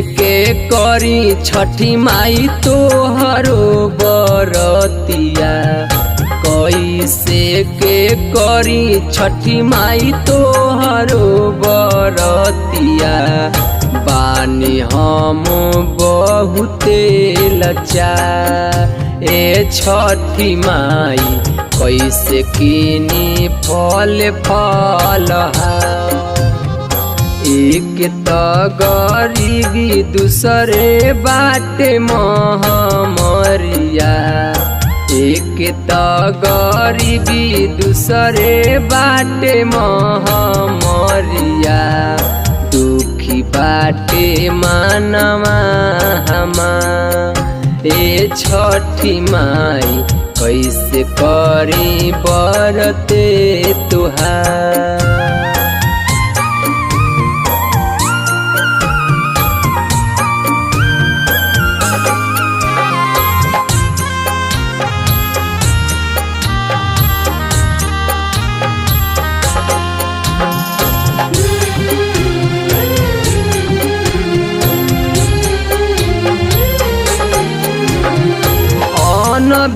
के करी छठी माई तोहरो बरतिया, कैसे के करी छठी माई तोहरो बरतिया। बानी हम बहुते लाचार ए छठी माई, कैसे किनी फल फलहार। एक त गरीबी दूसरे बाटे महामरिया, एक त गरीबी दूसरे बाटे महामरिया। दुखी बाटे मानवा हमार ए छठी माई, कैसे करी बरते तुहार।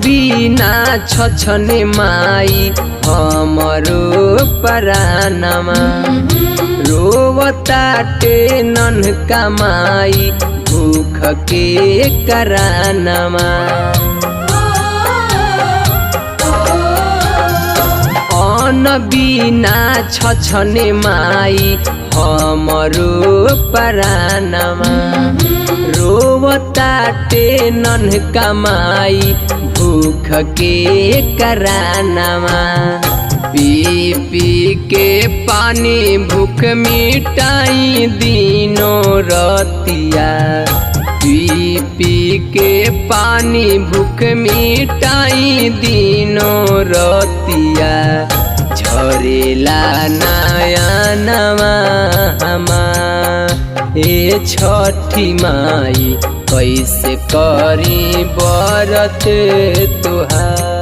बिना छछने माई हमरो परानमा, रोवताटे नन्हका माई भूख के करानमा। अन्न बिना छछने माई हमरो परानमा, रोवताटे नन्हका माई भूख के करानमा। पी पी के पानी भूख मिटाई दिनो रतिया, पी पी के पानी भूख मिटाई दिनो रतिया। झरेला नयनवा हमार ए छठी माई, कैसे करी बरत तुहार।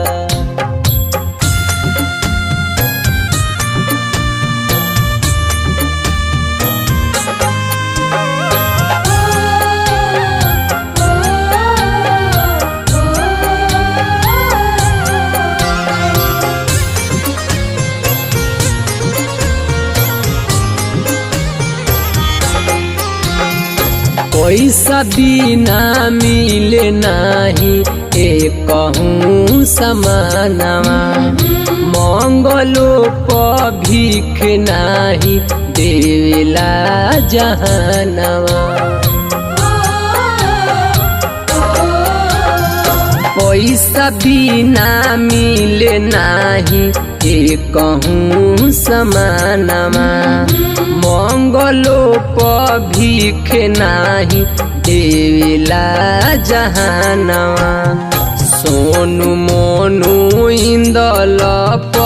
पैसा बिना मिले नाही एक कहूँ समानवा, मंगलो प भीख नाही देवेला जहानवा। पैसा बिना मिले नाही एक कहूँ समानवा, मंगलो प भीख नाही देवेला जहानवा। सोनू मोनू इंदल प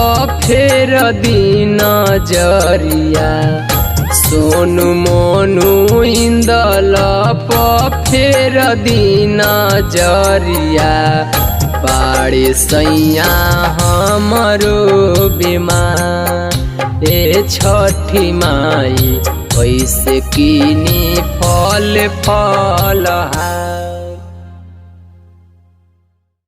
फेर दिन जरिया, सोनू मोनू इंदल प फेर दिन जरिया। बाड़े सैया हमरो बीमार ए छठी माई, कैसे किनी फल फलहार।